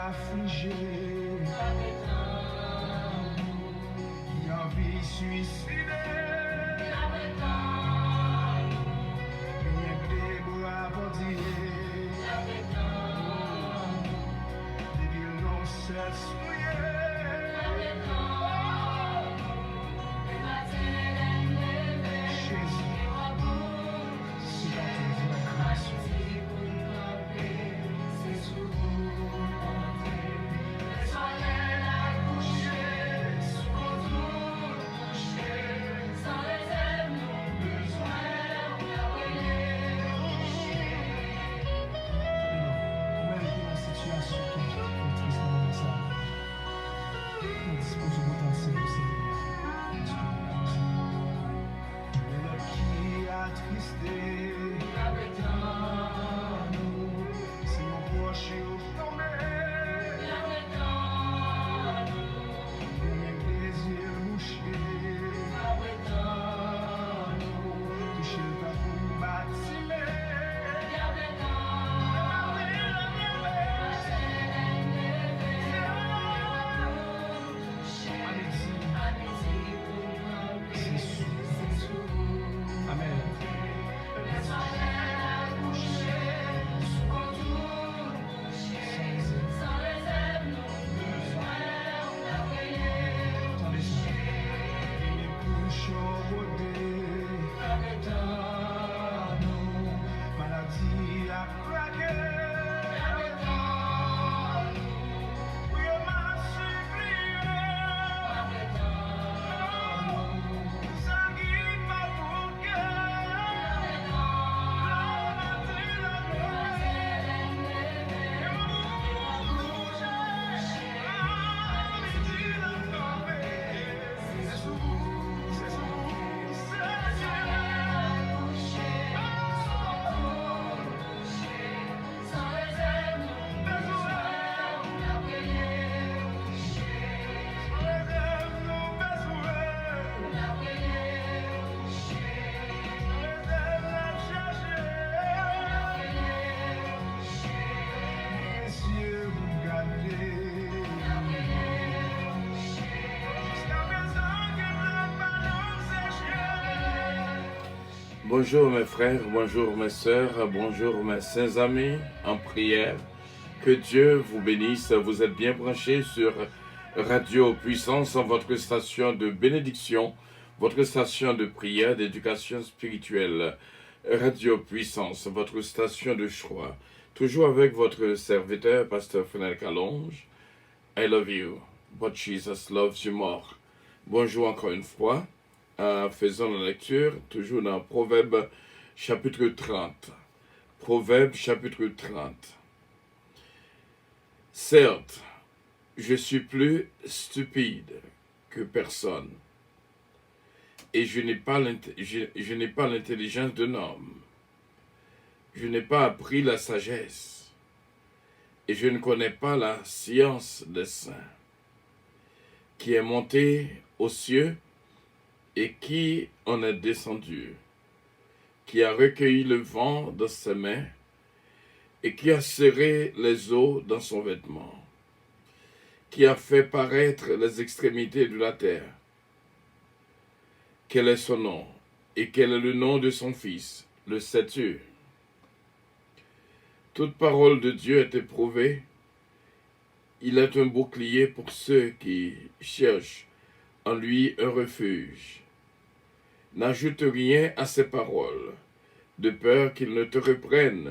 Affligé, qui a envie suicidé, bien que des bras bandillés, des villes non s'essouillées, Jésus, si dans tes vibrations, Bonjour mes frères, bonjour mes sœurs, bonjour mes saints amis en prière. Que Dieu vous bénisse. Vous êtes bien branchés sur Radio Puissance, votre station de bénédiction, votre station de prière, d'éducation spirituelle. Radio Puissance, votre station de choix. Toujours avec votre serviteur, Pasteur Frédéric Allonge. I love you, but Jesus loves you more. Bonjour encore une fois. Faisons la lecture, toujours dans Proverbe chapitre 30. Proverbe chapitre 30. Certes, je suis plus stupide que personne, et je n'ai pas l'intelligence d'un homme. Je n'ai pas appris la sagesse, et je ne connais pas la science des saints, qui est monté aux cieux, et qui en est descendu, qui a recueilli le vent dans ses mains, et qui a serré les eaux dans son vêtement, qui a fait paraître les extrémités de la terre. Quel est son nom, et quel est le nom de son fils, le sais-tu? Toute parole de Dieu est éprouvée. Il est un bouclier pour ceux qui cherchent en lui un refuge. N'ajoute rien à ses paroles, de peur qu'il ne te reprenne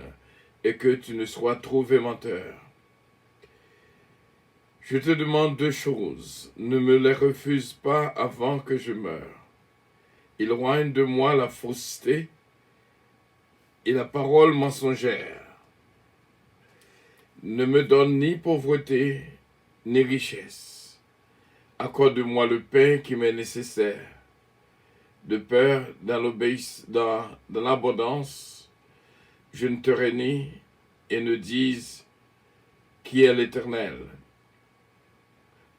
et que tu ne sois trouvé menteur. Je te demande deux choses, ne me les refuse pas avant que je meure. Éloigne de moi la fausseté et la parole mensongère. Ne me donne ni pauvreté ni richesse, Accorde-moi le pain qui m'est nécessaire, de peur dans l'abondance, je ne te renie et ne dise qui est l'Éternel.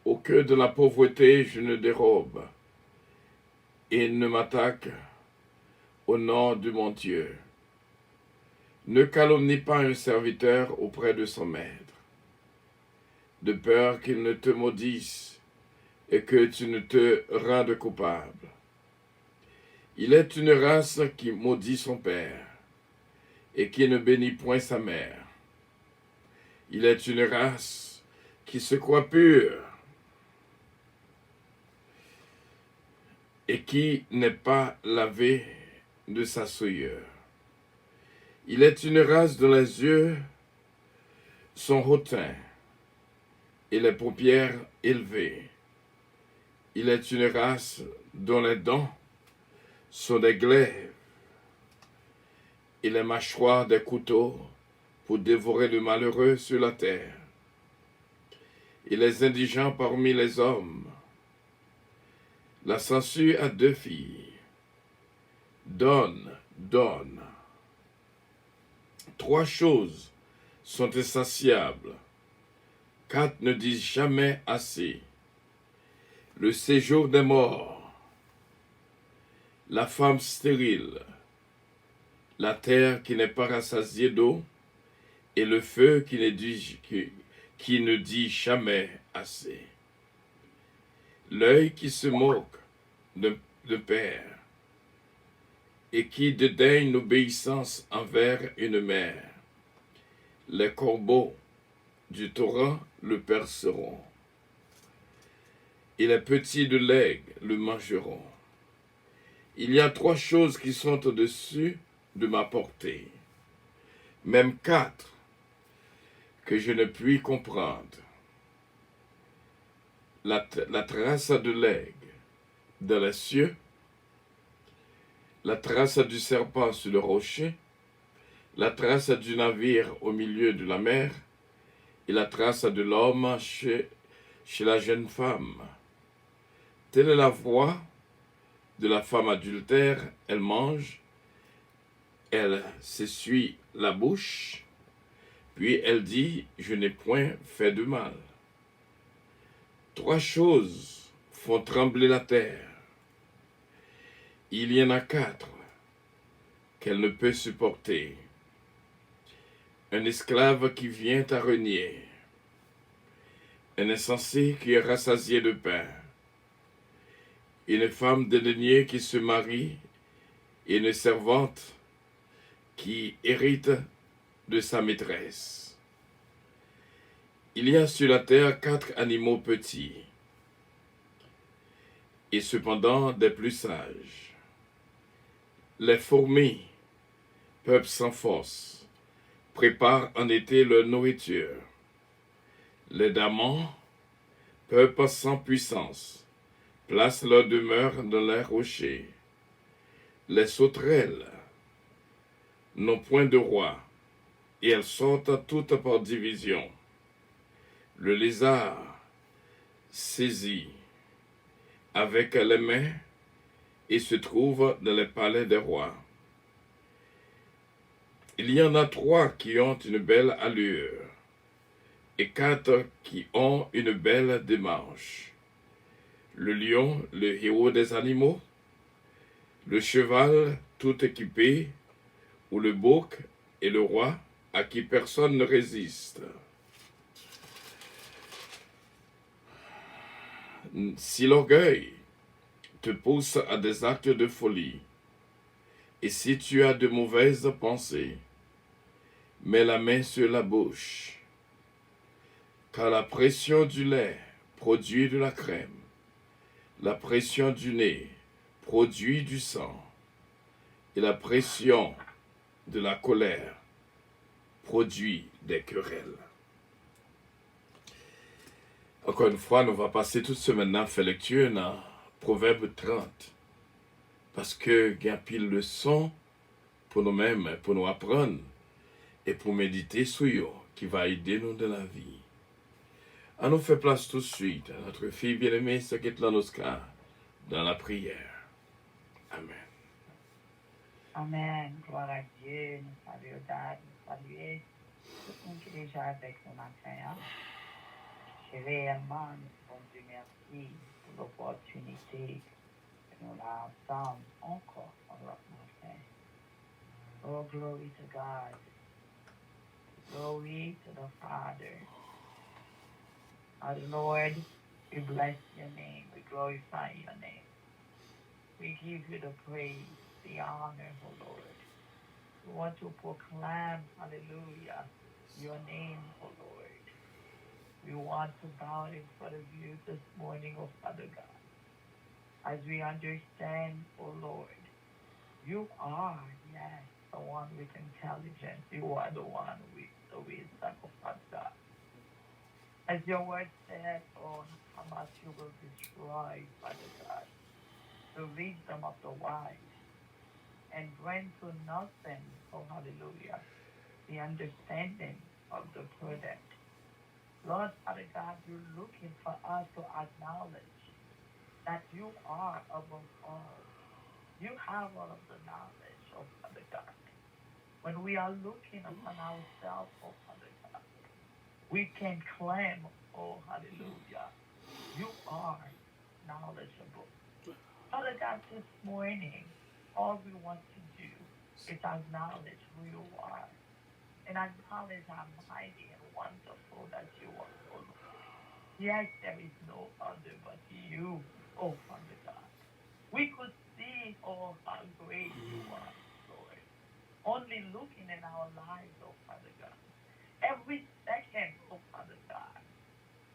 Au cœur de la pauvreté, je ne dérobe et ne m'attaque au nom de mon Dieu. Ne calomnie pas un serviteur auprès de son maître, de peur qu'il ne te maudisse et que tu ne te rendes coupable. Il est une race qui maudit son père et qui ne bénit point sa mère. Il est une race qui se croit pure et qui n'est pas lavé de sa souillure. Il est une race dont les yeux sont hautains et les paupières élevées. Il est une race dont les dents sont des glaives et les mâchoires des couteaux pour dévorer le malheureux sur la terre et les indigents parmi les hommes. La sangsue a 2 filles. Donne, donne. 3 choses sont insatiables. 4 ne disent jamais assez. Le séjour des morts, la femme stérile, la terre qui n'est pas rassasiée d'eau, et le feu qui ne dit jamais assez. L'œil qui se moque de père, et qui dédaigne l'obéissance envers une mère. Les corbeaux du torrent le perceront, et les petits de l'aigle le mangeront. Il y a 3 choses qui sont au-dessus de ma portée, même 4 que je ne puis comprendre. La trace de l'aigle dans les cieux, la trace du serpent sur le rocher, la trace du navire au milieu de la mer, et la trace de l'homme chez la jeune femme. Telle est la voix de la femme adultère, elle mange, elle s'essuie la bouche, puis elle dit, je n'ai point fait de mal. 3 choses font trembler la terre. Il y en a 4 qu'elle ne peut supporter. Un esclave qui vient à renier, un insensé qui est rassasié de pain, une femme dédaignée qui se marie, et une servante qui hérite de sa maîtresse. Il y a sur la terre 4 animaux petits, et cependant des plus sages. Les fourmis, peuple sans force, préparent en été leur nourriture. Les damans, peuple sans puissance, placent leur demeure dans les rochers. Les sauterelles n'ont point de roi, et elles sortent toutes par division. Le lézard saisit avec les mains et se trouve dans les palais des rois. Il y en a 3 qui ont une belle allure, et 4 qui ont une belle démarche. Le lion, le héros des animaux, le cheval tout équipé, ou le bouc et le roi à qui personne ne résiste. Si l'orgueil te pousse à des actes de folie, et si tu as de mauvaises pensées, mets la main sur la bouche, car la pression du lait produit de la crème, la pression du nez produit du sang, et la pression de la colère produit des querelles. Encore une fois, nous allons passer toute semaine à faire lecture dans Proverbe 30. Parce que il y a pile de leçons pour nous-mêmes, pour nous apprendre et pour méditer sur eux, qui va aider nous dans la vie. On nous fait place tout de suite à notre fille bien-aimée, Saketlan Oscar, dans la prière. Amen. Amen. Gloire à Dieu. Nous saluons Dad, nous saluons tout le monde qui est déjà avec nous matin. Hein? Et réellement, nous pouvons Dieu merci pour l'opportunité que nous avons ensemble encore en notre matin. Oh, glory to God. Glory to the Father. Our Lord, we bless your name. We glorify your name. We give you the praise, the honor, oh Lord. We want to proclaim, hallelujah, your name, oh Lord. We want to bow in front of you this morning, oh Father God, as we understand, oh Lord, you are, yes, the one with intelligence. You are the one with the wisdom, oh Father God. As your word said, oh, how much you will destroy, Father God, the wisdom of the wise and bring to nothing, oh hallelujah, the understanding of the prudent. Lord, Father God, you're looking for us to acknowledge that you are above all. You have all of the knowledge, oh Father God. When we are looking upon ourselves, oh Father God, we can claim, oh hallelujah, you are knowledgeable. Father God, this morning, all we want to do is acknowledge who you are and acknowledge how mighty and wonderful that you are, oh Lord. Yes, there is no other but you, oh Father God. We could see, oh, how great you are, Lord. Only looking in our lives, oh Father God. Every second, oh Father God.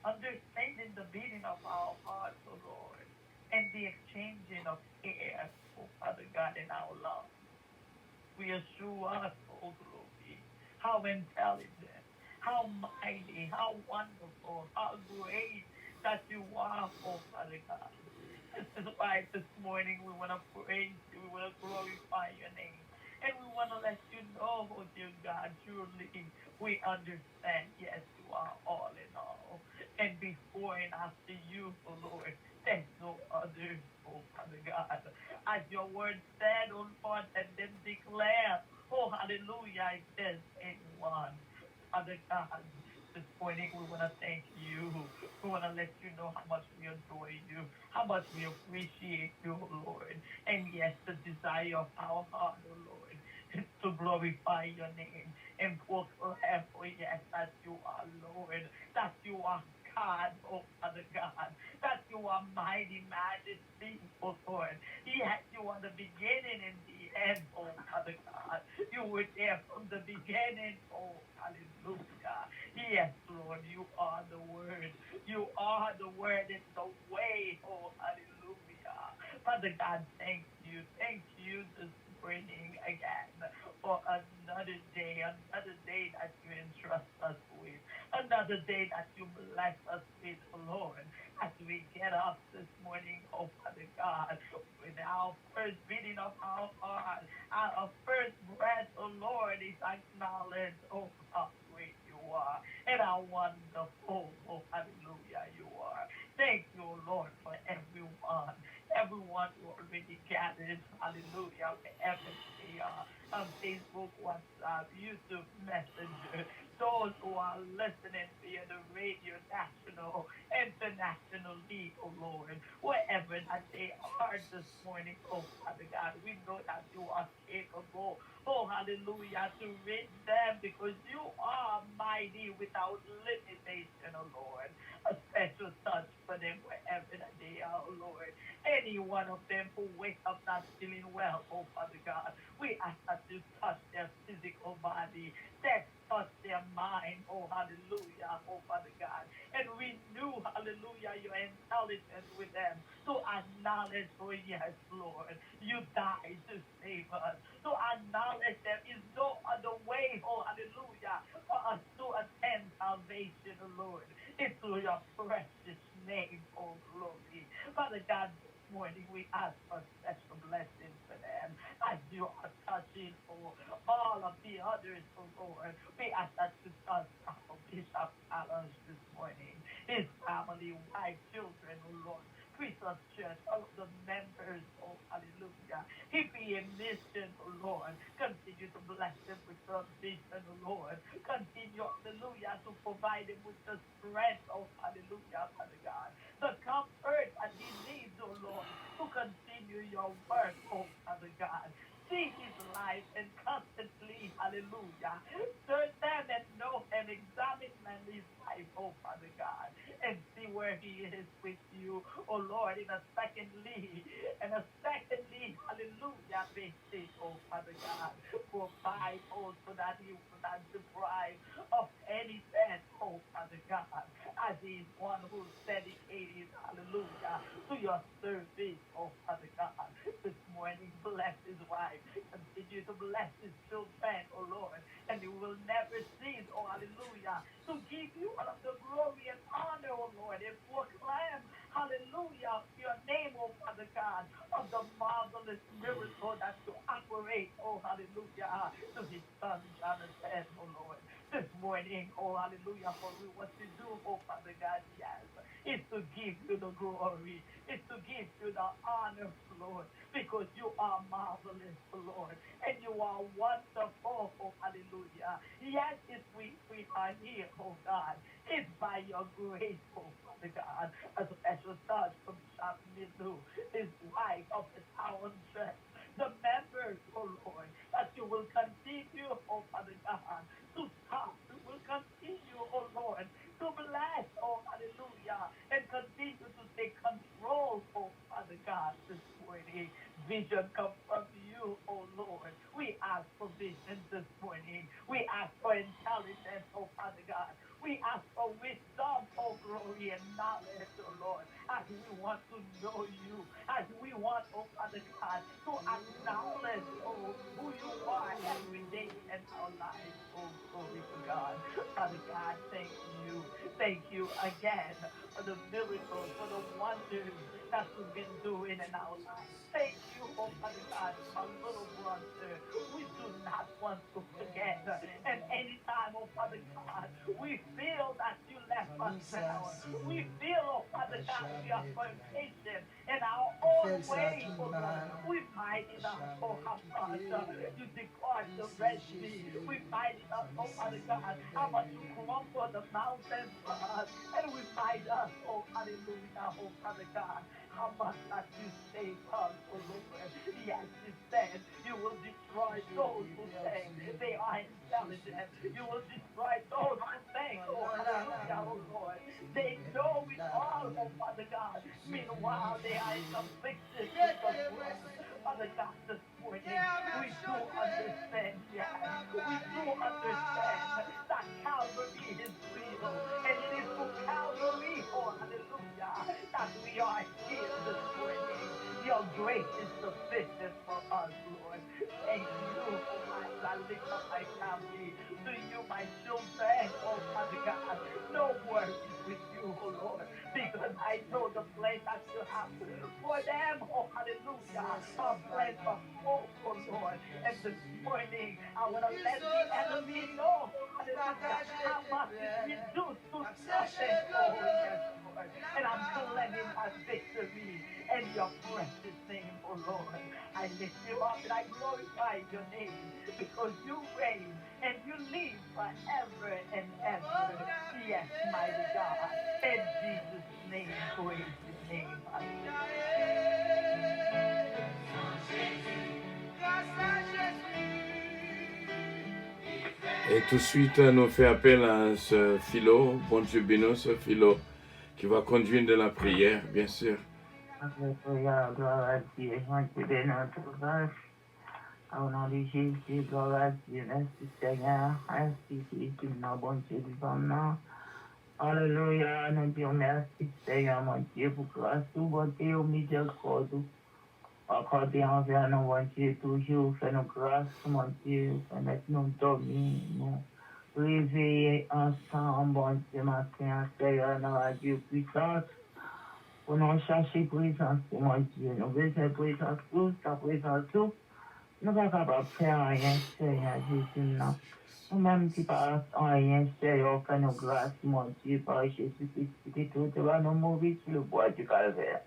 Understanding the beating of our hearts, oh Lord, and the exchanging of air, oh Father God, in our lungs. Reassure us, oh glory, how intelligent, how mighty, how wonderful, how great that you are, oh Father God. This is why this morning we want to praise you, we want to glorify your name. And we want to let you know, oh dear God, truly we understand, yes, you are all in all. And before and after you, oh Lord, there's no other, oh Father God. As your word said, oh Lord, and then declare, oh hallelujah, it says anyone. Father God, this morning we want to thank you. We want to let you know how much we adore you, how much we appreciate you, oh Lord. And yes, the desire of our heart, oh Lord, is to glorify your name and proclaim, oh yes, that you are Lord, that you are God, oh Father God, that you are mighty majesty, oh Lord. Yes, you are the beginning and the end, oh Father God. You were there from the beginning, oh hallelujah. Yes, Lord, you are the word. You are the word in the way, oh hallelujah. Father God, thank you. Thank you this morning again for another day that you entrust us with, another day that you bless us with, Lord, as we get up this morning, oh Father God, with our first beating of our heart, our first breath, oh Lord, is acknowledged, oh how great you are, and how wonderful, oh hallelujah, you are. Thank you, oh Lord, for everyone who already gathered, hallelujah, wherever they are, on Facebook, WhatsApp, YouTube Messenger, those who are listening via the radio, national, internationally, oh Lord, wherever that they are this morning, oh Father God, we know that you are capable, oh hallelujah, to reach them because you are mighty without limitation, oh Lord. A special touch for them wherever that they are, oh Lord. Any one of them who wake up not feeling well, oh Father God, we ask that you touch their physical body, that touch their mind, oh hallelujah, oh Father God, and renew, hallelujah, your intelligence with them to acknowledge, oh yes, Lord, you died to save us, to acknowledge there is no other way, oh hallelujah, for us to attain salvation, oh Lord. It's through your precious name, oh glory. Father God, this morning we ask for special blessings for them as you are touching for all of the others, oh Lord. We ask that you touch our Bishop Allen this morning, his family, wife, children, oh Lord. Christmas Church, all of the members, oh hallelujah. He be a mission, oh Lord. Continue to bless them with your vision, oh Lord. Continue, hallelujah, to provide him with the strength, oh hallelujah, Father God. The comfort that he needs, oh Lord, to continue your work, oh Father God. See his life and constantly, hallelujah, search them and know and examine his life, oh Father God, and see where he is with you, oh Lord, in a secondly, hallelujah, basic, oh Father God, provide, oh, so that he will not deprive of anything, oh Father God, as he is one who's dedicated, hallelujah, to your service, oh Father God. This morning, bless his wife, continue to bless his children, oh Lord, and you will never cease, oh hallelujah, to give you all of the glory and honor, oh Lord, and proclaim, hallelujah, your name, oh Father God, of the marvelous miracle that you operate, oh hallelujah, to his son Jonathan, oh Lord. This morning, oh hallelujah, for what you do, oh Father God, yes, is to give you the glory, is to give you the honor, Lord, because you are marvelous, Lord, and you are wonderful, oh hallelujah. Yes, if we are here, oh God, it's by your grace, oh Father God, a special touch from Bishop Milu, his wife of the town church, the members, oh Lord, that you will continue, oh Father God, to stop. You will continue, oh Lord, to bless, oh hallelujah, and continue to take control, oh Father God, this morning. Vision come from you, oh Lord. We ask for vision this morning. We ask for intelligence, oh Father God. We ask for wisdom, oh glory, and knowledge, oh Lord, as we want to know you, as we want, oh Father God, to acknowledge, oh, who you are every day in our lives. Oh, glory to God. Father God, thank you. Thank you again for the miracles, for the wonders that you've been doing in our lives. Thank you, oh Father God, my little brother. We do not want to forget. And anytime, oh Father God, we feel that you left us now. We feel, oh Father God, we are impatient in our own way, oh Lord. We find it up, oh how much you depart the Red Sea. We find it up, oh Father God, how much you crumble the mountains for us. And we find us, oh hallelujah, oh Father God, how much that you save us, oh Lord. Yes, you said you will destroy those who think they are intelligent. You will destroy those who think, oh hallelujah, oh Lord. They know it all, oh Father God. Meanwhile, they are in affliction with the world. Father God, this morning, we do understand, yes. We do understand that Calvary is real. And it is through Calvary, oh hallelujah, that we are here this morning. Your grace is sufficient for us, Lord. Thank you, oh my, I lift up my family to you, my children, oh Father God. No worries with you, oh Lord, because I know the place that you have for them, oh hallelujah, a place of hope, oh Lord. And this morning, I want to let the enemy know, oh hallelujah, how much is reduced to nothing, oh yes, Lord. And I'm claiming my victory in your precious name, oh Lord. I lift you up and I glorify your name because you reign and you live forever and ever. Yes, mighty God. In Jesus' name, praise his name. Et tout de suite, nous fait appel à ce Philo, bon Dieu bénisse ce Philo, qui va conduire de la prière, bien sûr. Alléluia, gloire à Dieu. Moi, tu bénis notre grâce. Au nom de Jésus, gloire à Dieu. Merci Seigneur. Merci Jésus, mon bon Dieu du bon nom. Alléluia, nous disons merci Seigneur, mon Dieu, pour grâce, pour bonté, au miséricorde. Accordé envers nous, mon Dieu, toujours, fais-nous grâce, mon Dieu, fais-nous dormir, nous réveiller ensemble, bon Dieu, matin, Seigneur, dans la Dieu puissance. Pour nous chercher présence, mon Dieu. Nous besoin de présence tout, ta présence tout. Nous ne sommes pas capables de faire rien, Seigneur Jésus, non. Nous-mêmes qui parlons rien, Seigneur, fais-nous grâce, mon Dieu, par Jésus-Christ, qui tout va nous mourir sur le bois du calvaire.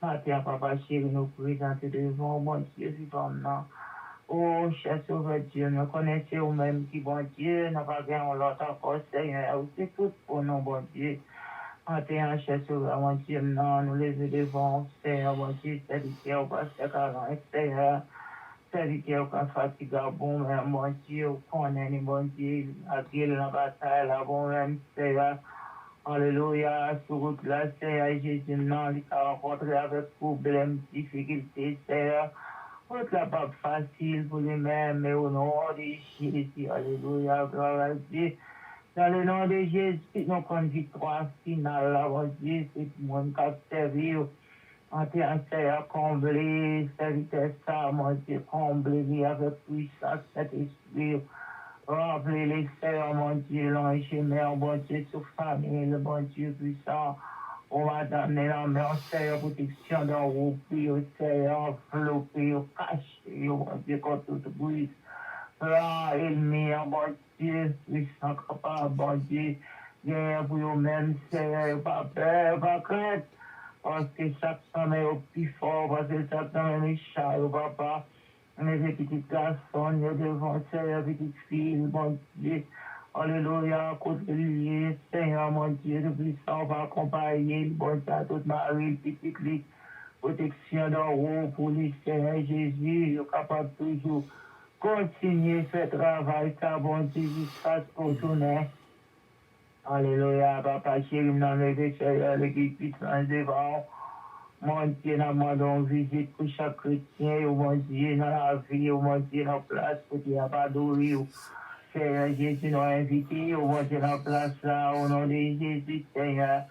Matin, papa chéri, nous présenter devant mon Dieu vivant, non. Oh, cher Sauveur Dieu, nous connaissons nous-mêmes qui, bon Dieu, nous pas bien l'autre encore, Seigneur, c'est tout pour nous, bon Dieu. Matin, cher Sauveur, mon Dieu, non, nous lever devant, Seigneur, mon Dieu, c'est-à-dire, au pasteur Caron, Seigneur. C'est-à-dire qu'on fatigue, bon, mon Dieu, qu'on est, bon Dieu, la gueule, la bataille, la bon, Seigneur. Alléluia, sur route là, Seigneur Jésus, non, il a rencontré avec problèmes, difficultés, Seigneur. Route là, pas facile pour lui-même, mais au nom de Jésus, Alléluia, gloire à Dieu. Dans le nom de Jésus, nous avons une victoire finale, là, mon Dieu, c'est le monde qui a servi. En terre, Seigneur, comblé, serviteur ça, mon Dieu, comblé avec puissance, cet esprit. Remplis les sœurs, mon Dieu, l'ange mère, mon Dieu, sous famille, le bon Dieu puissant. On va donner la main, Seigneur, protection dans vos pieds, Seigneur, enveloppé, caché, mon Dieu, contre toute brise. Là, ennemi, mon Dieu, puissant, capable, mon Dieu, viens pour vous-même, Seigneur, pas peur, pas crainte. Parce que chaque femme est au plus fort, parce que chaque femme est méchant, papa. Mais les petits garçons, les devant, Seigneur, les petites filles, mon Dieu. Alléluia, côté lié, Seigneur, mon Dieu, de puissant, on va accompagner, bon Dieu, toute Marie, petite lit, protection d'en haut pour les Seigneur Jésus, est capable toujours continuer ce travail, ça, bon Dieu, jusqu'à ce qu'on tourne. Alléluia, papa chéri, nous avons Seigneur, l'équipe puissante devant. Mon Dieu, nous demandons visite pour chaque chrétien, mon Dieu, dans la vie, mon Dieu, dans la place, pour qu'il n'y ait pas d'ouvrir. Seigneur Jésus, nous invité, mon Dieu, dans la place là, au nom de Jésus, Seigneur.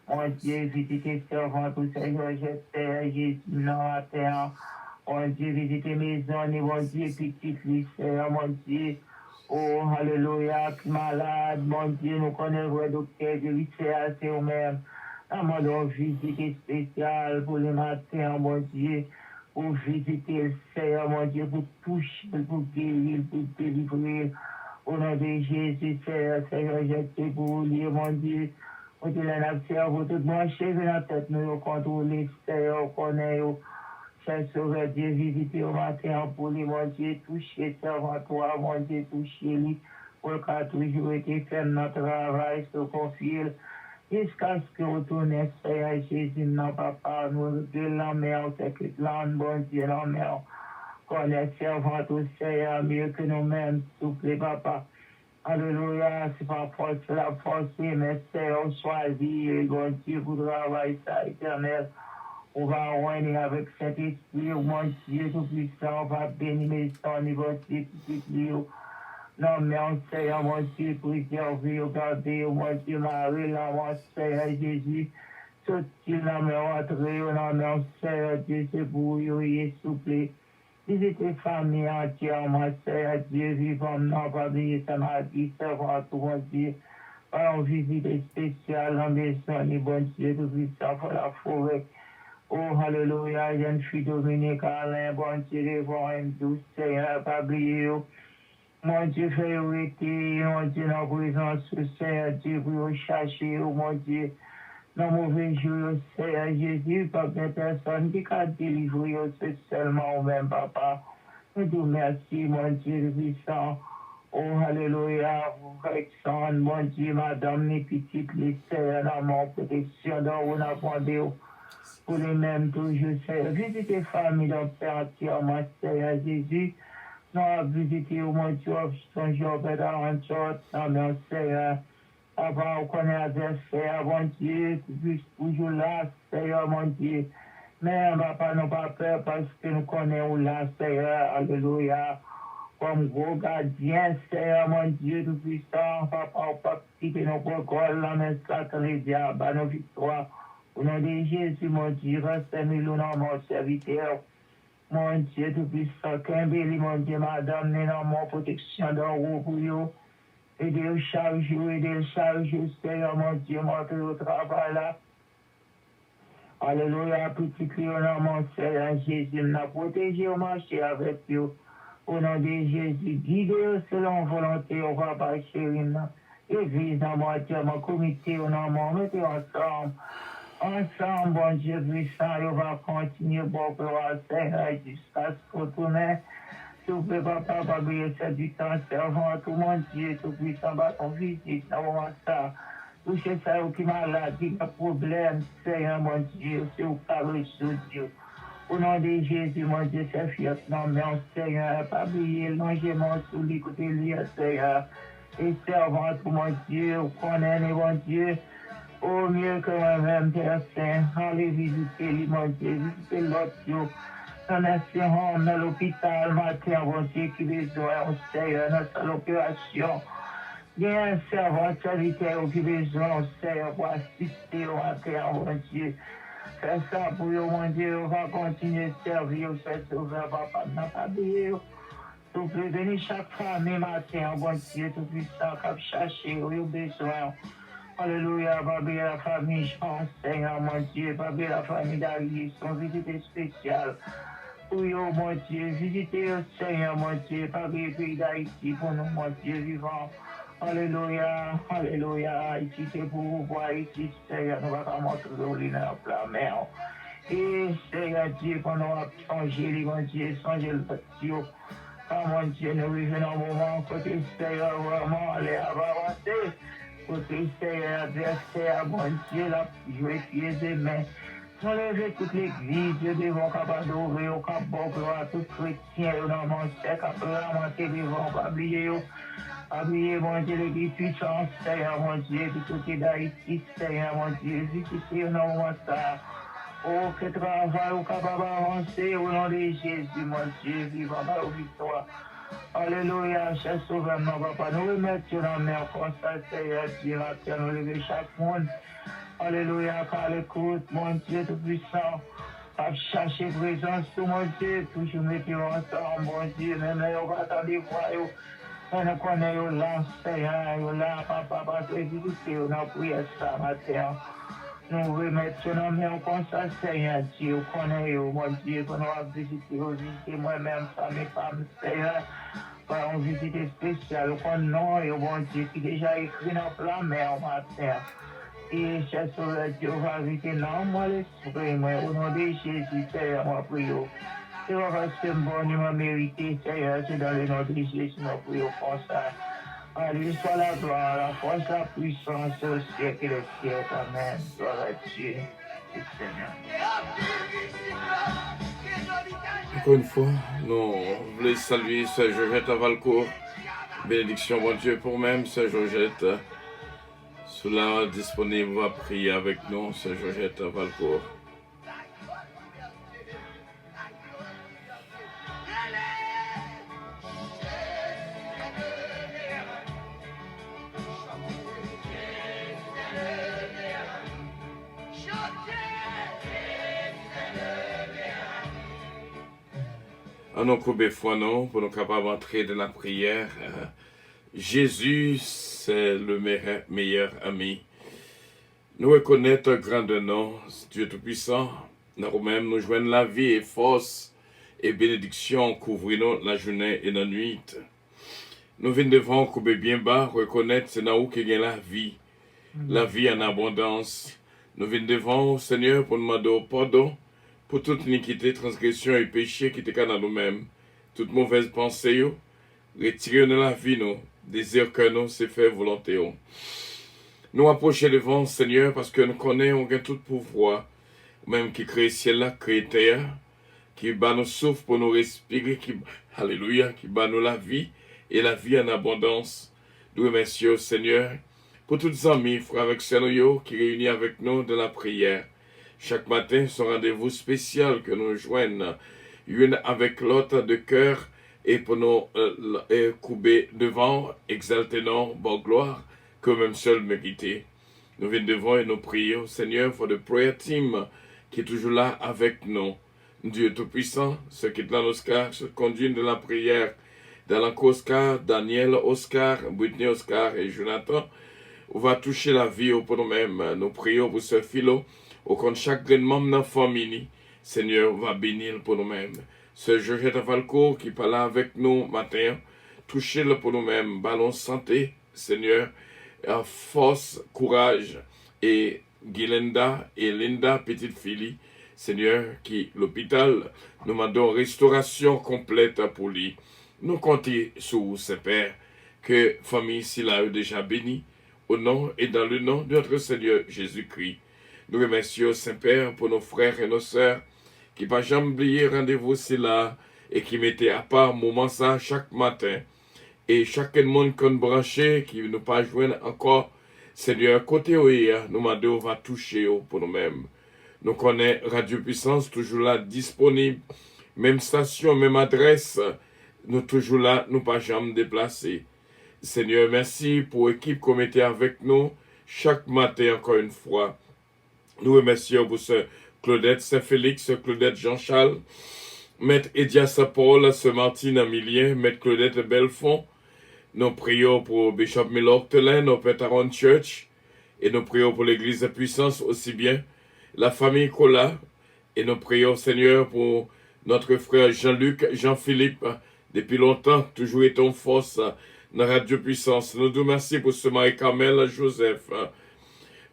Mon Dieu, visitez servants, tout Seigneur, Seigneur Jésus, dans la terre. Mon Dieu, visitez mes amis, mon Dieu, petite Seigneur, mon Dieu. Oh, alléluia, qui malade, mon Dieu, nous connaissons le docteur de l'ICA, c'est vous-même. Nous demandons visite spéciale pour le matin, mon Dieu, pour visiter le Seigneur, mon Dieu, pour toucher, pour guérir, pour délivrer. Au nom de Jésus, Seigneur, j'ai pour lui, mon Dieu. Pour Dieu, pour tout brancher dans la tête, nous contrôler, Seigneur, connaît. Cher Sauveur Dieu, visiter au matin pour lui, mon Dieu, toucher servant toi, mon Dieu, toucher lui, pour qu'il a toujours été fait notre travail, se confier, jusqu'à ce que retourne, Seigneur Jésus, non, papa, nous, de la mer, c'est que l'âme, bon Dieu, la mer, qu'on est servant au Seigneur, mieux que nous-mêmes, souple, papa. Alléluia, c'est pas force, la force, mais Seigneur, choisi, bon Dieu, pour travailler ça, éternel. On va régner avec cet esprit, mon Dieu tout-puissant, on va bénir mes sons, mon Dieu tout-puissant. Non, mais on sait, mon Dieu, préserver, garder, mon Dieu, Marie, là, mon Seigneur Jésus. Tout qui n'a mais rentré, non, mais on sait, Dieu, c'est pour vous, souple. Visitez famille entière, mon Seigneur Dieu, vivant, non, pas oublier ça m'a dit, servant tout, mon Dieu. Alors, visite spéciale, dans mes sons, mon Dieu tout-puissant, pour la forêt. Oh, alléluia, jeune fille Dominique Alain, bon Dieu, devant une douce, Seigneur, pas oublier. Mon Dieu, fais arrêter, mon Dieu, dans la présence, Seigneur Dieu, pour chercher, mon Dieu, dans mauvais jour, Seigneur Jésus, pas de personne qui a délivré, c'est seulement même, papa. Nous te remercions, mon Dieu, puissant. Oh, alléluia, Alexandre, mon Dieu, madame, mes petites, les Seigneur, dans mon protection, dans où on a demandé, pour les mêmes toujours, Seigneur. Visitez famille dans Père entièrement, Seigneur Jésus. Nous avons visité au mon Dieu, son jour, dans un jour, non, mais Seigneur. Avant, on connaît l'adversaire, mon Dieu, plus toujours là, Seigneur, mon Dieu. Mais, papa, nous pas peur parce que nous connaissons là, Seigneur, alléluia. Comme gros gardien, Seigneur, mon Dieu, tout puissant, papa, on pas quitter nos protocoles, là, mais ça, les diables, nos victoires. Au nom de Jésus, mon Dieu, restez-nous dans mon serviteur. Mon Dieu, tout puissant, Kimbeli, mon Dieu, madame, nous dans mon protection dans le pour vous. Aidez-le chaque jour, Seigneur, mon Dieu, montrez au travail là. Alléluia, petit Léonard, mon Seigneur Jésus, m'a protégé au marché avec vous. Au nom de Jésus, guidez selon volonté, au papa chéri, Église, dans mon Dieu, mon comité, au nom de mon, mettez ensemble. Ensemble, bon Dieu puissant, on va continuer, bon gloire, Seigneur, jusqu'à ce qu'on tourne. S'il vous papa, pas oublier ça du temps, servant, tout mon Dieu, tout puissant, va ton visite, dans le moment ça. Touchez ça, qui malade, qui a problème, Seigneur, mon Dieu, c'est au carré sous Dieu. Au nom de Jésus, mon Dieu, c'est fier, non, mais Seigneur, pas oublier, longement sous l'écoute, Seigneur. Et servant, tout mon Dieu, connaît, mon Dieu, au mieux que moi-même, Père Saint, allez visiter lui, mon Dieu, visiter l'autre Dieu. Dans l'assurance, dans l'hôpital, matin, mon Dieu, qui besoin, au Seigneur, dans l'opération. Il y a un servant serviteur qui besoin, au Seigneur, pour assister au matin, mon Dieu. Fais ça pour vous, mon Dieu, on va continuer de servir, c'est sauveur, papa, n'a pas oublié. S'il vous plaît, venez chaque famille matin, bon Dieu, tout puissant, cap chercher, au besoin. Alléluia, Babé, la famille Jean, Seigneur, mon Dieu, Babé, la famille d'Alice, son visite spéciale. Oui, oh mon Dieu, visitez au Seigneur, mon Dieu, Babé, le pays d'Haïti, pour nous, mon Dieu, vivant. Alléluia, Alléluia, Haïti, c'est pour vous voir, Haïti, Seigneur, nous allons montrer le dans la mer. Et Seigneur Dieu, quand nous allons changer, mon Dieu, changer le Dieu. Ah, mon Dieu, nous vivons un moment, côté Seigneur, vraiment, aller avancer. Côté Seigneur, adversaire, mon Dieu, la jouer pieds et mains. Enlevez toute l'église, Dieu devant capable d'ouvrir au cap bon gloire, tout chrétien, dans mon sec, après la montée devant, pas oublier, mon Dieu, l'église puissance, Seigneur, mon Dieu, du côté d'Haïti, Seigneur, mon Dieu, visitez au nom de ça. Oh, que travail, au capable d'avancer, au nom de Jésus, mon Dieu, vivant par la victoire. Alléluia, cher sauveur, mon papa, nous remettons dans la mer comme ça, Seigneur Dieu, la terre, nous lever chaque monde. Alléluia, car l'écoute, mon Dieu tout-puissant, à chercher présence, tout mon Dieu, toujours mettons ensemble, mon Dieu, même là, on va attendre voir, on ne connaît pas là, Seigneur, là, papa, parce que visiter, on a prié ça, matin. Nous remettons dans la mer comme ça, Seigneur Dieu, on connaît, mon Dieu, qu'on va visiter moi-même, famille, femme, Seigneur. Par une visite spéciale, qu'on nom et bon Dieu qui déjà écrit dans la mer matin. Et cher sauveur Dieu, va visiter dans moi l'esprit, moi, au nom de Jésus, Seigneur, moi prie. C'est parce que bon, il m'a mérité, Seigneur, c'est dans le nom de Jésus, moi prie comme ça. À lui soit la gloire, la force, la puissance au siècle et le siècle. Amen. Gloire à Dieu. Encore une fois, nous voulons saluer Sœur Georgette à Valcourt. Bénédiction, bon Dieu, pour même Sœur Georgette. Cela disponible, va prier avec nous, Sœur Georgette à Valcourt. Nous couper foi non pour nous capables d'entrer dans la prière. Jésus, c'est le meilleur ami. Nous reconnaissons grand nom, Dieu Tout-Puissant. Nous-mêmes, nous joignons la vie et force et bénédiction, couvrons la journée et la nuit. Nous venons devant, couper bien bas, reconnaître c'est dans où qu'il y a la vie en abondance. Nous venons devant, Seigneur, pour nous demander pardon. Pour toute iniquité, transgression et péché qui était dans nous-mêmes, toute mauvaise pensée, retirez de la vie, nous, désir que nous, c'est faire volonté. Nous approcher devant, Seigneur, parce que nous connaissons tout pouvoir, même qui crée ciel là, crée terre, qui bat nos souffles pour nous respirer, alléluia, qui bat nous la vie, et la vie en abondance. Nous remercions, Seigneur, pour toutes les amis, frères avec Seigneur, qui réunissent avec nous de la prière. Chaque matin, c'est un rendez-vous spécial que nous joignons, une avec l'autre de cœur, et pour nous couper devant, exalter nos bonne gloire, que même seul mérité. Nous venons devant et nous prions, Seigneur, pour le prayer team qui est toujours là avec nous. Dieu Tout-Puissant, ceux qui est là, Oscar, se conduisent de la prière. Dalanko Oscar, Daniel Oscar, Britney Oscar et Jonathan, on va toucher la vie pour nous-mêmes. Nous prions pour ce philo. au compte chaque grand membre de la famille, Seigneur, va bénir pour nous-mêmes. Ce Georgette Valcourt qui parle avec nous matin, touchez-le pour nous-mêmes, ballon santé, Seigneur, force, courage, et Gilenda et Linda, petite fille, Seigneur, qui l'hôpital, nous demandons restauration complète pour lui. Nous comptons sur vous, Père, que famille ici là est déjà bénie, au nom et dans le nom de notre Seigneur Jésus-Christ. Nous remercions, Saint-Père, pour nos frères et nos sœurs, qui pas jamais oublié rendez-vous ici là, et qui mettaient à part moment ça chaque matin. Et chaque monde qu'on branché, qui ne nous pas joindre encore, Seigneur, côté OEA, nous demandons, va toucher pour nous-mêmes. Nous connaissons Radio Puissance, toujours là, disponible, même station, même adresse, nous toujours là, nous pas jamais déplacés. Seigneur, merci pour l'équipe qu'on mettait avec nous chaque matin, encore une fois. Nous remercions pour ce Claudette Saint-Félix, Claudette Jean-Charles, Maître Edia Saint-Paul, ce Martine Amilien, Maître Claudette Belfond. Nous prions pour Bishop Miller-Octelin, nos Pétaron Church, et nous prions pour l'Église de Puissance aussi bien, la famille Cola, et nous prions, Seigneur, pour notre frère Jean-Luc, Jean-Philippe, depuis longtemps, toujours est en force dans Radio Puissance. Nous nous remercions pour ce Marie-Carmel Joseph,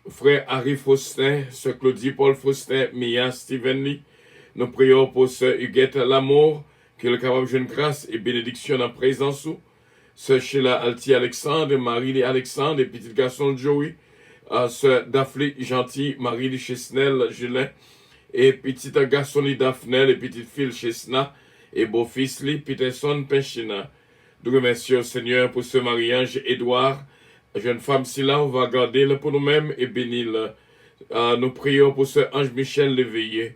frère Harry Faustin, ce Claudie Paul Faustin, Mia Stephen Lee. Nous prions pour ce Huguette Lamour, qui est capable de jeune grâce et bénédiction en présence où. Ce Sheila Alti Alexandre, Marie Alexandre et petit garçon Joey, ce Daphne Gentil, Marie Chesnel Julien, et petit garçon Daphne et petite fille Chesna, et beau-fils Peterson Penchina. Nous remercions Seigneur pour ce mariage Édouard, jeune femme si là, on va garder le pour nous-mêmes et bénir. Nous prions pour ce Ange Michel l'éveillé,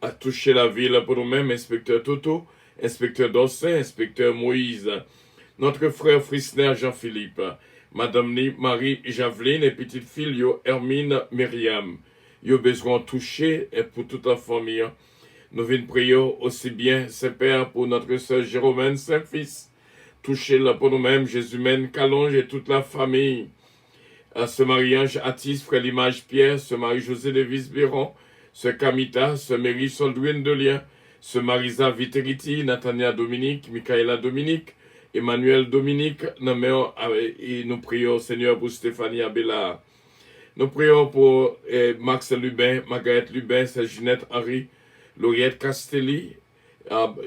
à toucher la ville pour nous-mêmes, inspecteur Toto, inspecteur Dossin, inspecteur Moïse, notre frère Frisner Jean-Philippe, Madame Marie Javeline et petite fille Hermine Myriam. Ils ont besoin de toucher et pour toute la famille. Nous venons prier aussi bien, Saint-Père, pour notre sœur Jérôme Saint-Fils. Touchez-la pour nous-mêmes, Jésus-Mène Calonge et toute la famille. À ce mariage Atis, frère Limage Pierre, ce Marie-José Lévis Béron, ce Camita, ce Mary Soldwin Delien, ce Marisa Viteriti, Nathania Dominique, Michaela Dominique, Emmanuel Dominique, et nous prions Seigneur pour Stéphanie Abela. Nous prions pour Max Lubin, Margaret Lubin, Ginette Henry, Lauriette Castelli,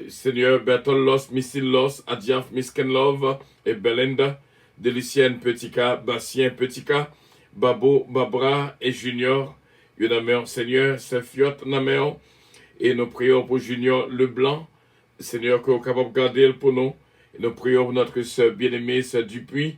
Seigneur Bertol Los, Missil Los, Adiaf Miskenlove et Belinda, Delicienne Petica, Bastien Petica, Babo, Babra et Junior. Nous Seigneur, Saint-Fiot Naméon, et nous prions pour Junior Leblanc, Seigneur, que vous êtes capable de garder pour nous. Et nous prions pour notre sœur bien-aimée, sœur Dupuis,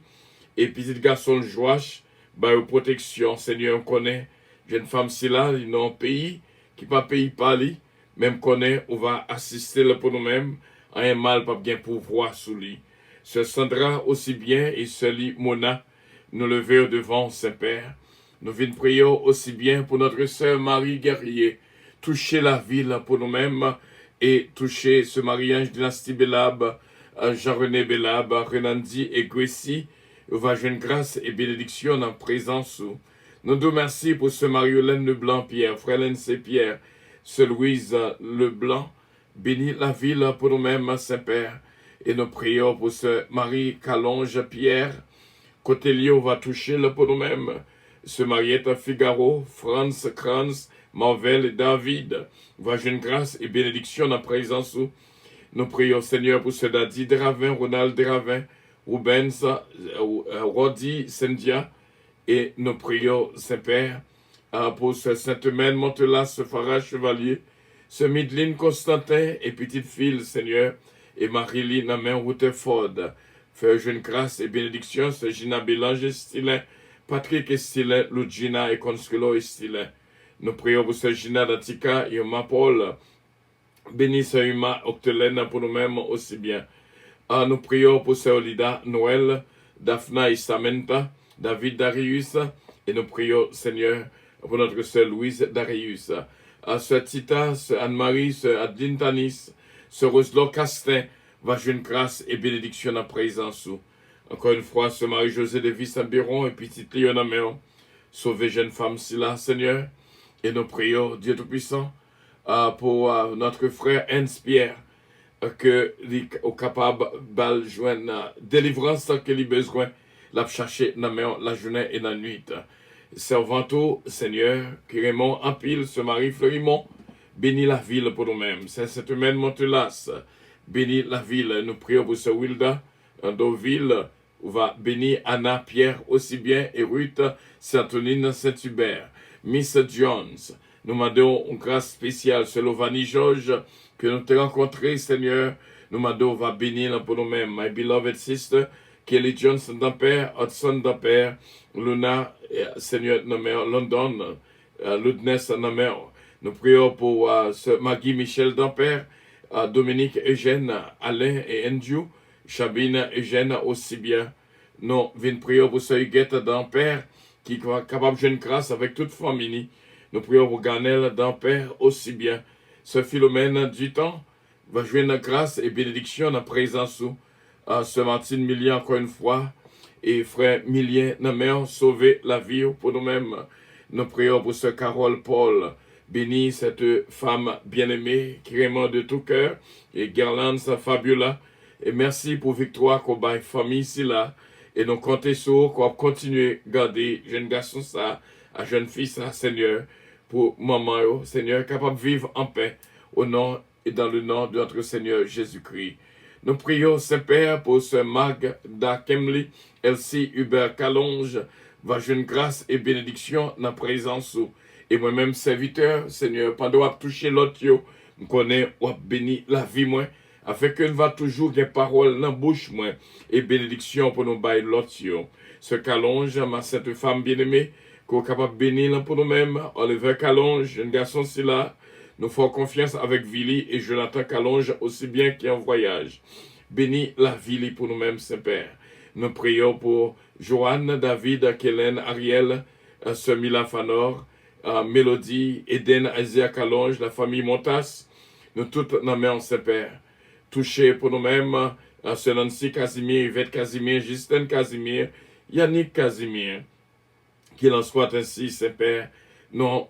et petit garçon Joach, par protection, Seigneur, on connaît, jeune femme si là, ils ont un pays, qui pas pays par lui, même connaît, on va assister là pour nous-mêmes, à un mal pas bien pouvoir sous lui. Sœur Sandra aussi bien, et sœur Mona, nous lever devant Saint-Père. Nous venons prier aussi bien pour notre sœur Marie Guerrier, toucher la ville pour nous-mêmes, et toucher ce mariage dynastie Belab, Jean-René Belab, Renandi et Gwessi, va jeune grâce et bénédiction en présence. Nous nous remercions pour ce Marie-Hélène Leblanc-Pierre, frère Lensé Pierre, ce Louise Leblanc, bénis la ville pour nous-mêmes, Saint-Père, et nous prions pour ce Marie Calonge Pierre, côté Lyon va toucher le pour nous-mêmes, ce Mariette Figaro, Franz Kranz, Marvel et David, va jeune grâce et bénédiction en présence. Nous prions, Seigneur, pour ce Dadi Dravin, Ronald Dravin, Rubens, Rodi Sendia, et nous prions, Saint-Père, pour ce Sainte-Mène Montelas, ce Farah Chevalier, ce Midline Constantin et petite fille, Seigneur, et Marie-Line Amen Rutherford. Fais jeune grâce et bénédiction, ce Gina Bélange Estilin, Patrick Estilin, Ludgina et Consuelo Estilin. Nous prions pour ce Gina Datika et Oma Paul, bénis ce Huma Octelaine pour nous-mêmes aussi bien. Nous prions pour ce Olida Noël, Daphna et Samantha, David Darius, et nous prions, Seigneur, pour notre sœur Louise Darius. Ce Tita, ce Anne-Marie, ce Adeline Tanis, ce Roselo Castin, va jeune grâce et bénédiction en présence. Encore une fois, ce Marie-José de Viss Biron et petite Léona Méon, sauvez jeune femme si là, Seigneur, Et nous prions, Dieu Tout-Puissant, pour notre frère Hans-Pierre, que est capable de joindre délivrance qu'il a besoin, la chercher dans la journée et la nuit. Servant Seigneur, qui Raymond en pile, ce mari Fleurimont, bénis la ville pour nous-mêmes. C'est cette humaine Montelas, bénis la ville. Nous prions pour ce Wilda, Deauville, où va bénir Anna, Pierre aussi bien, et Ruth, Saint-Antoine, Saint-Hubert, Miss Jones. Nous demandons une grâce spéciale sur Lovani Georges, que nous t'avons rencontré, Seigneur. Nous demandons, va bénir pour nous-mêmes. My beloved sister, Kelly Johnson d'Ampère, Hudson d'Ampère, Luna, Seigneur, London, Ludness d'Ampère. Nous prions pour ce Maggie Michel d'Ampère, Dominique Eugène, Alain et Andrew, Chabine Eugène aussi bien. Nous venons prier pour ce Huguette d'Ampère, qui est capable de jouer une grâce avec toute famille. Nous prions pour Ganel d'Ampère aussi bien. Ce Philomène du temps va jouer une grâce et bénédiction en présence sous ce Martine Millien encore une fois. Et frère Millien, nous sauver la vie pour nous-mêmes. Nous prions pour ce Carole Paul. Bénis cette femme bien-aimée qui aime de tout cœur. Et Garland, sa Fabiola. Et merci pour victoire qu'on baille famille ici là. Et nous comptons sur qu'on va continuer à garder jeune garçon ça, à jeune fille ça, Seigneur, pour maman, Seigneur, capable de vivre en paix au nom et dans le nom de notre Seigneur Jésus-Christ. Nous prions, Saint-Père, pour ce Magda Kemley, Elsie Hubert Calonge, va jeune grâce et bénédiction dans la présence. Et moi-même, serviteur, Seigneur, pendant que toucher l'autre, je connais, ou béni la vie, moi, afin que nous va toujours des paroles dans la bouche, moi, et bénédiction pour nous bailler l'autre. Ce Calonge, ma sainte femme bien-aimée, qu'on est capable de bénir pour nous-mêmes, Oliver Calonge, un garçon si là, nous faisons confiance avec Vili et Jonathan Calonge aussi bien qu'il est en voyage. Bénis la Vili pour nous-mêmes, Saint-Père. Nous prions pour Joanne, David, Kellen, Ariel, Semila Fanor, Mélodie, Eden, Isaiah Calonge, la famille Montas. Nous toutes nos mains, Saint-Père. Touchés pour nous-mêmes, Nancy Casimir, Yvette Casimir, Justin Casimir, Yannick Casimir. Qu'il en soit ainsi, Saint-Père. Nous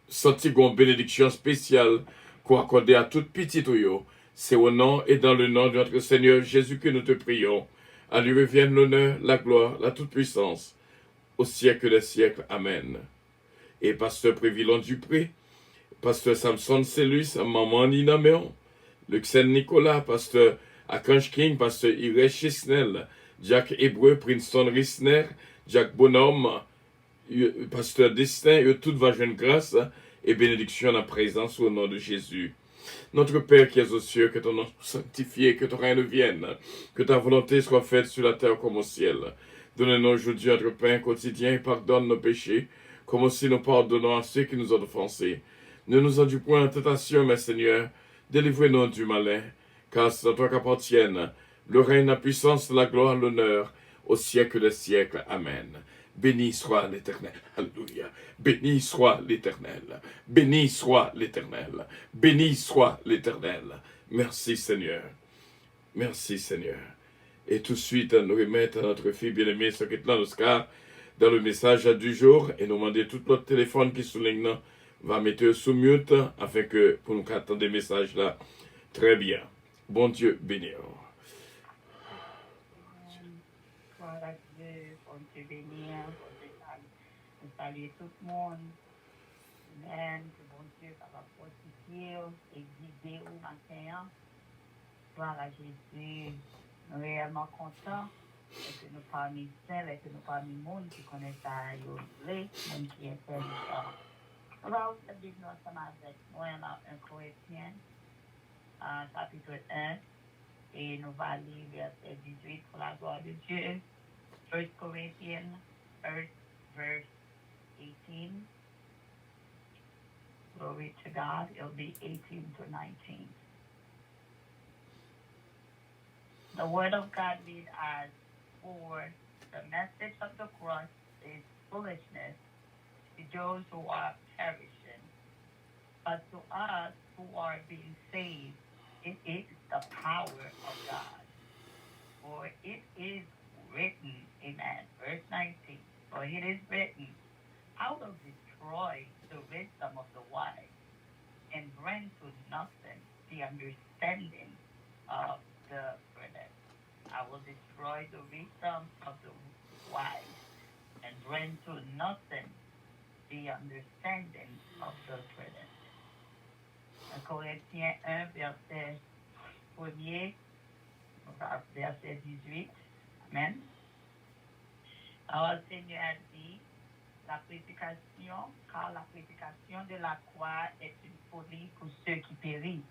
senti une bénédiction spéciale qu'on accorde à toute petite oyo. C'est au nom et dans le nom de notre Seigneur Jésus que nous te prions. À lui revienne l'honneur, la gloire, la toute-puissance, au siècle des siècles. Amen. Et pasteur Prévilon Dupré, pasteur Samson Cellus, maman Nina Méon, Luxen Nicolas, pasteur Akanj King, pasteur Iré Chisnel, Jack Hébreu, Princeton Risner, Jack Bonhomme, pasteur Destin, toute va jeune grâce et bénédiction en présence au nom de Jésus. Notre Père qui es aux cieux, que ton nom soit sanctifié, que ton règne vienne, que ta volonté soit faite sur la terre comme au ciel. Donne-nous aujourd'hui notre pain quotidien et pardonne nos péchés, comme aussi nous pardonnons à ceux qui nous ont offensés. Ne nous induis point en tentation, mais Seigneur, délivrez-nous du malin, car c'est à toi qu'appartiennent le règne, la puissance, la gloire, l'honneur, au siècle des siècles. Amen. Béni soit l'Éternel. Alléluia. Béni soit l'Éternel. Béni soit l'Éternel. Béni soit l'Éternel. Merci Seigneur. Merci Seigneur. Et tout de suite, nous remettre à notre fille bien-aimée, ce qui est là, Oscar, dans le message du jour, et nous demander tout notre téléphone qui souligne, va mettre sous mute, afin que, pour nous attendre des messages là, très bien. Bon Dieu, bénir. Saluer tout le monde. Amen. Que bon Dieu va fortifier et guider au matin. Gloire à Jésus. Nous sommes réellement contents et que nous parmi celles et que nous parmi le monde qui connaissent à Yosley, même qui est serviteur. On va aussi dire nous ensemble avec nous dans 1 Corinthiens, chapitre 1, et nous allons lire verset 18 pour la gloire de Dieu. 1 Corinthians 1, verse 18. Glory to God. It'll be 18 to 19. The word of God reads as, for the message of the cross is foolishness to those who are perishing, but to us who are being saved, it is the power of God. For it is written, amen, verse 19, for it is written, out of the destroy the wisdom of the wise and bring to nothing the understanding of the prudent. I will destroy the wisdom of the wise and bring to nothing the understanding of the prudent. Corinthiens 1, verset 1er, verset 18. Amen. Alors, le Seigneur dit, la prédication, car la prédication de la croix est une folie pour ceux qui périssent.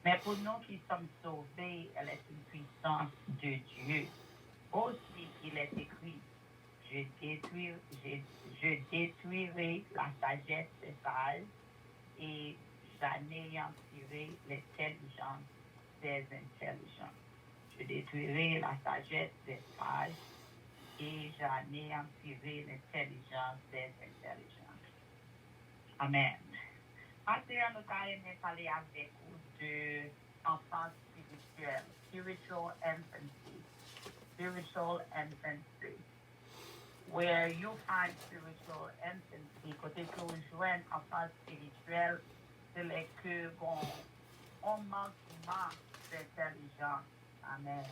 Mais pour nous qui sommes sauvés, elle est une puissance de Dieu. Aussi, il est écrit, je détruirai la sagesse des sages et j'anéantirai l'intelligence des intelligents. Je détruirai la sagesse des sages et j'anéantirai l'intelligence des intelligents. Amen. Maintenant, nous allons parler avec vous de enfance spirituelle, spiritual infancy, where you find spiritual infancy, côté que vous jouez enfance spirituelle, c'est les que bon, on manque d'intelligence. Amen.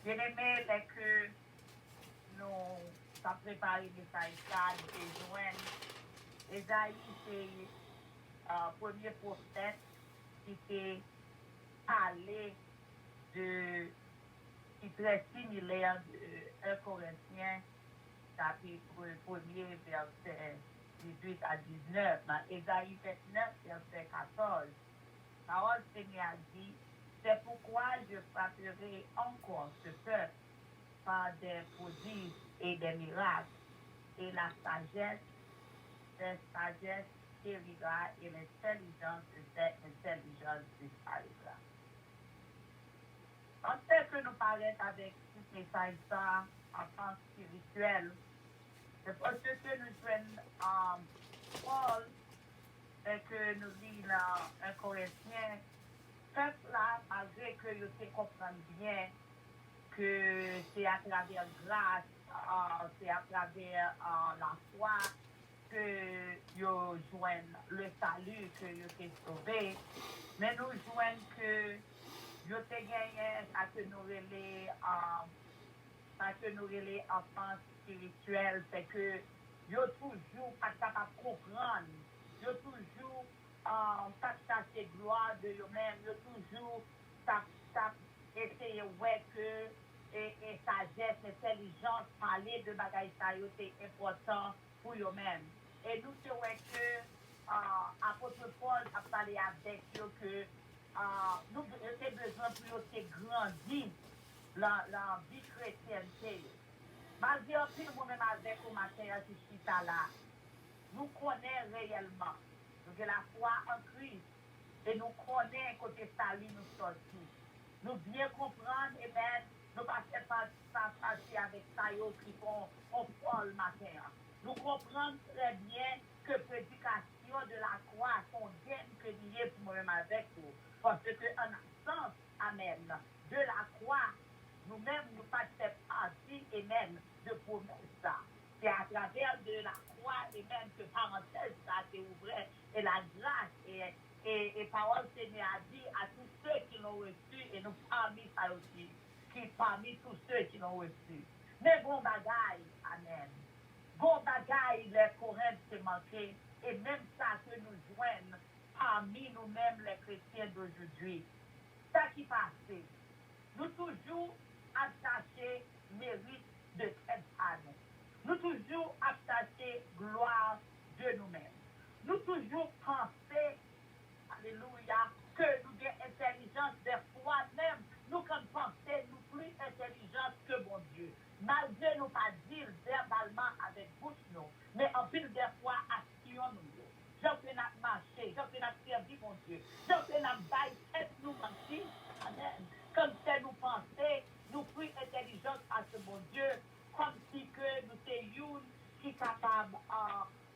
Bien aimé, les que nous avons préparé des saïsades, des joints, Esaïe, c'est premier prophète qui s'est parlé de, qui est très similaire de 1 Corinthiens, chapitre 1er, verset 18 à 19. Dans Esaïe 29, verset 14, parole Seigneur dit, c'est pourquoi je frapperai encore ce peuple par des prodiges et des miracles, et la sagesse périra et l'intelligence de cette intelligence disparaîtra. En fait que nous parlons avec tous les saints en temps spirituel, c'est parce que nous sommes Paul et que nous lisons dans 1 Corinthiens, peuple là, malgré que vous compreniez bien que c'est à travers grâce, c'est à travers la foi que vous joignent le salut, que vous êtes sauvés, mais nous joignons que vous avez gagné à que nous relais enfants spirituels, c'est que vous toujours pas capable de comprendre, vous toujours pas chercher gloire de vous-même, vous toujours essayer ouais que et sagesse, intelligence, parler de bagaille ça c'est important pour vous-même. Et nous savons que apôtre Paul a parlé avec eux que nous avons besoin pour eux grandir la vie chrétienne. Malgré que moi-même avec au matin à ce chita là, nous connaissons réellement donc la foi en Christ et nous connaissons côté salut nous sortis. Nous bien comprendre et bien nous passer par passer avec ça qui font Paul matin. Nous comprenons très bien que prédication de la croix sont bien que liées pour moi-même avec vous. Parce que en absence, amen, de la croix, nous-mêmes nous passons partie et même de promesse. C'est à travers de la croix et même que parenthèse ça s'est ouvert et la grâce et parole Seigneur a dit à tous ceux qui l'ont reçu et nous parmi ça aussi, qui parmi tous ceux qui l'ont reçu. Mais bon bagaille, amen. Bon bagaille, les Corinthes se manquaient et même ça que nous joignons parmi nous-mêmes les chrétiens d'aujourd'hui. Ça qui passe, nous toujours attacher mérite de cette année. Nous toujours attacher gloire de nous-mêmes. Nous toujours penser, alléluia, que nous avons intelligence des fois même. Nous comme penser, nous plus intelligence que mon Dieu. Malgré nous pas dire verbalement avec bouche nous, mais en pile des fois action nous. J'en fais notre marché, j'en fais notre service mon Dieu. J'en fais notre bail, est nous mentir. Amen. Comme si nous penser, nous plus intelligence à ce bon Dieu, comme si que nous sommes qui est capable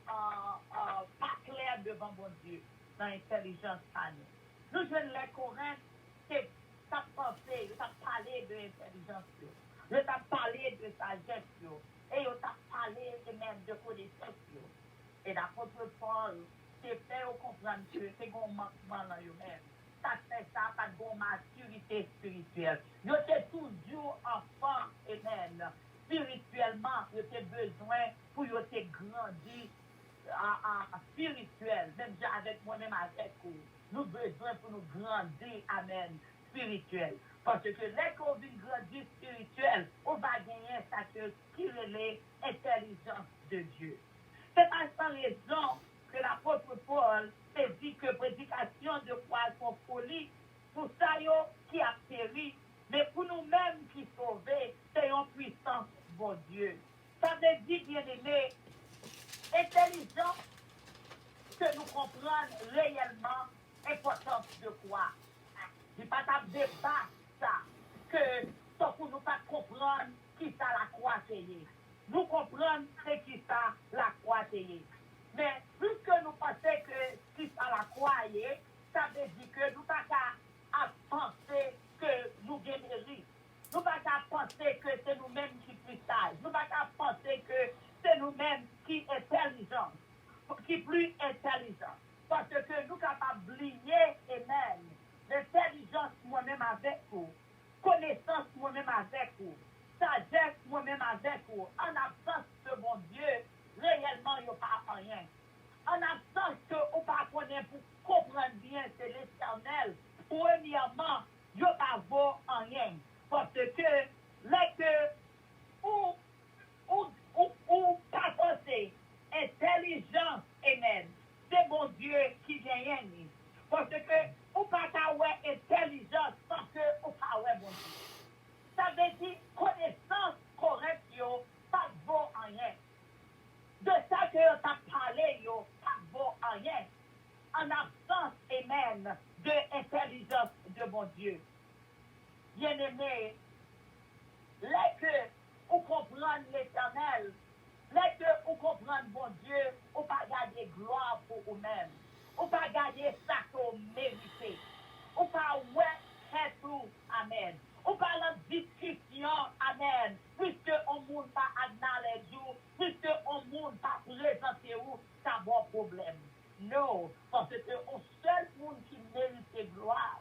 pas clair devant mon Dieu dans l'intelligence à nous. Nous jeunes les Corinthes, c'est ça penser, ça parler de l'intelligence. Je t'ai parlé de sagesse, et je t'ai parlé de même de connaissance. Et l'apôtre Paul, c'est fait comprendre que c'est un manquement dans eux-mêmes. Ça fait ça, pas de maturité spirituelle. Ils étaient toujours enfants, amen. Spirituellement, ils étaient besoin pour qu'ils étaient grandis en spirituel. Même avec moi-même avec vous. Nous avons besoin pour nous grandir, amen, spirituel. Parce que dès qu'on vient grandir spirituel, on va gagner ça que qui est l'intelligence de Dieu. C'est pas sans raison que l'apôtre Paul s'est dit que prédication de foi sont folie pour ça qui a péri, mais pour nous-mêmes qui sauvés, c'est une puissance, bon Dieu. Ça veut dire, bien aimé, intelligent que nous comprenions réellement l'importance de quoi. Il n'y a pas de débat ça, que sauf pour nous pas comprendre qui ça la croix payée. Nous comprenons c'est qui ça la croix payée. Mais plus que nous pensons que qui ça la croix payée, ça veut dire que nous pas qu'à penser que nous gagnons. Nous pas qu'à penser que c'est nous-mêmes qui plus sages. Nous pas qu'à penser que c'est nous-mêmes qui intelligents, qui plus intelligents. Parce que nous capables d'oublier et même l'intelligence moi-même avec vous, connaissance moi-même avec vous, sagesse moi-même avec vous, en absence de mon Dieu, réellement, il n'y a pas rien. En absence que vous ne pas connaître pour comprendre bien, c'est l'éternel, premièrement, il n'y a pas rien. Parce que, là que, ou pas penser, intelligence, amen, c'est mon Dieu qui gagne. Parce que, ou pas avoir intelligence sans que ou pas avoir bon Dieu. Ça veut dire connaissance correcte, pas de bon en rien. De ça que tu as parlé, pas de bon en rien. En absence, amen, de intelligence de mon Dieu. Bien aimé, là que vous comprenez l'éternel, là que vous comprenez mon Dieu, vous ne pas garder gloire pour vous-même. Ou pas garder ça qu'on mérite. Ou pas ouais, tout, amen. Ou pas la discussion, amen. Puisque on ne peut pas acknowledge vous, puisque on ne peut pas présenter vous, ça bon problème. Non, parce que au seul monde qui mérite gloire,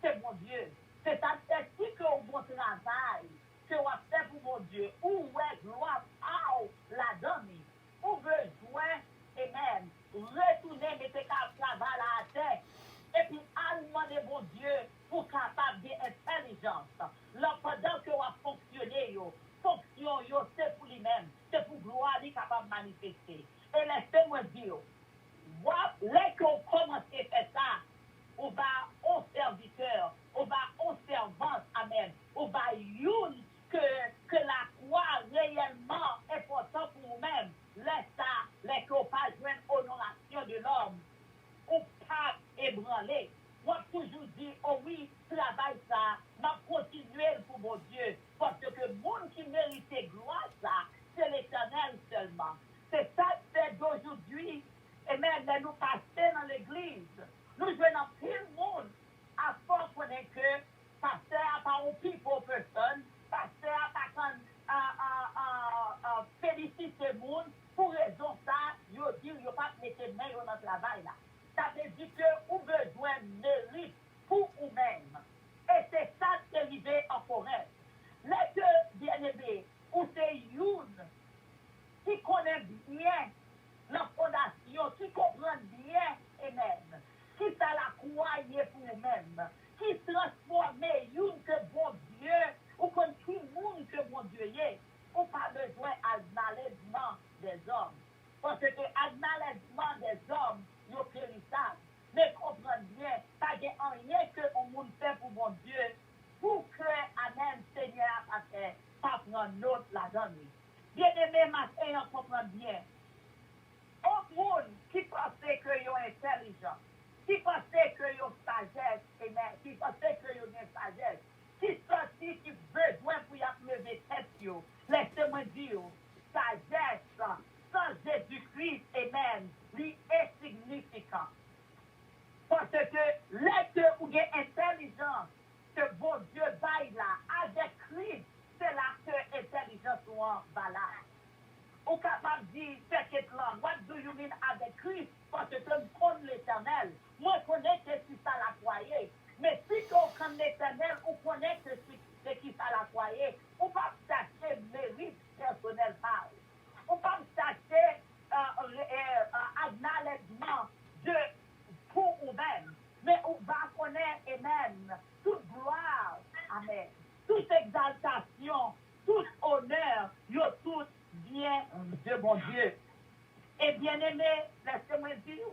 c'est mon Dieu. C'est à dire que au bon travail, que on a fait pour mon Dieu, où est gloire, la donne, où besoin, amen. Retourner, mettre le travail à la terre. Et puis, à demander bon Dieu pour capable d'intelligence. Là, pendant que vous fonctionnez, fonction, c'est pour lui-même. C'est pour gloire, il est capable de manifester. Et laissez-moi dire, là qu'on commence à faire ça, on va au serviteur, on va aux servantes, amen. On va une que la croix réellement est importante pour vous-même. Laisse ça, laisse qu'on pas joindre honoration de l'homme. Ou pas ébranler. Moi, toujours dit, oh oui, travail ça, m'a continué pour mon Dieu. Parce que le monde qui mérite gloire, ça, c'est l'éternel seulement. C'est ça que fait d'aujourd'hui. Et même, nous passer dans l'église. Nous jouons dans tout le monde. À force qu'on est que, passer à part un people person, passer à part féliciter le monde, pour raison ça, il dit, il n'y a pas de mettre main dans le travail là. Ça veut dire que vous besoin de mérite pour vous-même. Et c'est ça qui est arrivé en forêt. Là que, bien aimé, où c'est une qui connaît bien la fondation, qui comprend bien et même, qui ça la croyait pour vous-même, qui transforme une que bon Dieu, ou comme tout le monde que bon Dieu est, ou pas besoin d'acknowledgement des hommes. Parce que l'acknowledgement des hommes, ils sont périssables. Mais comprenez bien, pas de rien que on monde fait pour mon Dieu, pour que, amen, Seigneur, a fait, pas prendre l'autre la donne. Bien aimé, ma sœur, comprend bien. Au monde qui pensait qu'ils sont intelligents, qui pensait qu'ils ont sagesse, qui pensait qu'ils ont une sagesse, qui sentit qu'ils ont besoin pour y lever tête, laissez-moi dire, sagesse sans Jésus-Christ, amen, lui est significant. Parce que là que vous avez intelligence, que bon Dieu baille là, avec Christ, c'est là que l'intelligence soit valable. Ou capable de dire, second langue, what do you ensemble avec Christ parce que je connais l'Éternel. Moi, je connais que c'est ça la croyez. Mais si on connaît l'Éternel, on connaît que c'est qui ça la croyez. On ne peut pas chercher mérite personnel. On ne peut pas chercher acknowledgement de pour nous-mêmes. Mais on va connaître, amen, toute gloire, amen, toute exaltation, tout honneur, yo tout bien de mon Dieu. Et bien aimé, laissez-moi dire,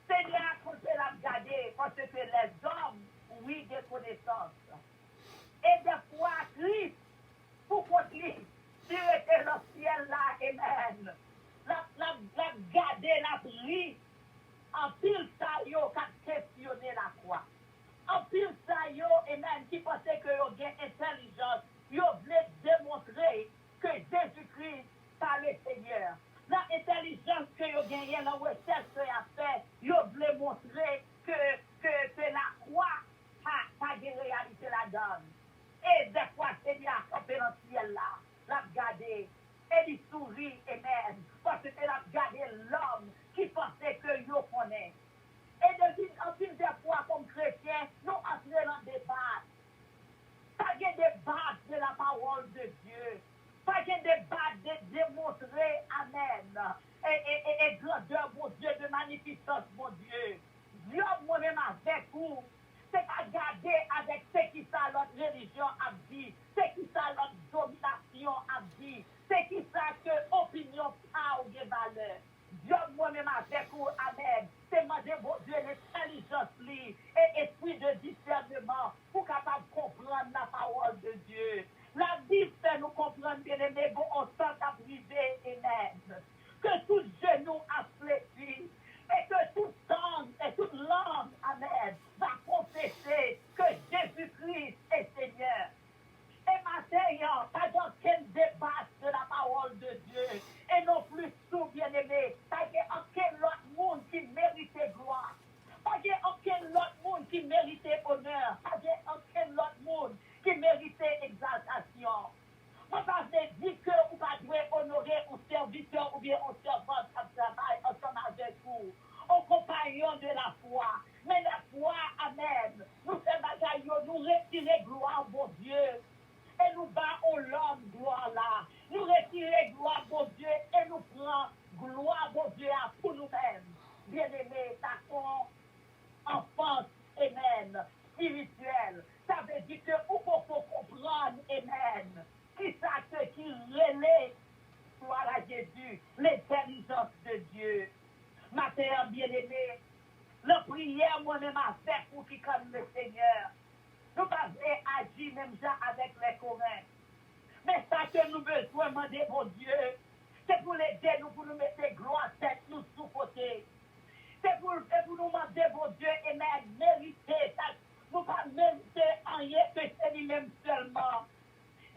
Seigneur, quand je l'ai regardé, parce que les hommes, oui, des connaissances. Et des fois, Christ, pour qu'on dise, Dieu était le ciel là, amen. La garder, la pris, en pile ça, yo, qui a questionné la croix. En pile ça, yo, amen, qui pensait que yo gain intelligence, yo voulait démontrer que Jésus-Christ par le Seigneur. L'intelligence que yo gagné, la recherche que yo a fait, yo voulait montrer que la croix a des réalités là-dedans. Et des fois, Seigneur a campé dans le ciel là, l'a regardé, et il sourit, amen, parce que l'a regardé l'homme qui pensait que yo connaît. Et depuis en pile de fois, comme chrétiens, nous entrons dans des débat. Pas de débat de la parole de Dieu. Pas de débat de démontrer, amen, et grandeur, mon Dieu, de magnificence, mon Dieu. Dieu, moi-même, avec vous, c'est pas garder avec ce qui ça notre religion a dit, ce qui ça notre domination a dit, ce qui ça que opinion a ou de valeur. Dieu moi-même avec vous, amen. C'est demander, mon Dieu, l'intelligence et esprit de discernement pour capable comprendre la parole de Dieu. La Bible fait nous comprendre, bien aimé, bon, on s'en a brisé, amen. Que tout genou a fléchi et que toute tongue et toute langue, amen, va confesser que Jésus-Christ est Seigneur. Et maintenant, pas d'aucun débat de la parole de Dieu. Et non plus tout, bien-aimé. Pas d'aucun autre monde qui méritait gloire. Pas d'aucun autre monde qui méritait honneur. Pas d'aucun autre monde qui méritait exaltation. Moi, je ne dis que vous ne pouvez honorer un serviteur ou bien un servant qui travaille ensemble avec vous. Un compagnon de la foi. Mais la foi, amen. Nous faisons bagaille, nous retirer gloire, mon Dieu. Et nous battons l'homme gloire là. Nous retirons gloire, mon Dieu, et nous prenons gloire, mon Dieu, pour nous-mêmes. Bien-aimés, ça fait enfance, amen, spirituelle. Ça veut dire que vous pouvez comprendre, amen, qui ça qui relaie, gloire à Jésus, l'intelligence de Dieu. Ma terre bien-aimée, la prière, moi-même, avec vous qui comme le Seigneur. Nous pas agir même ça avec les Coréens. Mais ça que nous besoin demander, mon Dieu, c'est pour l'aider nous, pour nous mettre gloire tête nous sous côté. C'est pour nous demander, mon Dieu, et mériter. Nous pas mériter rien que c'est lui-même seulement.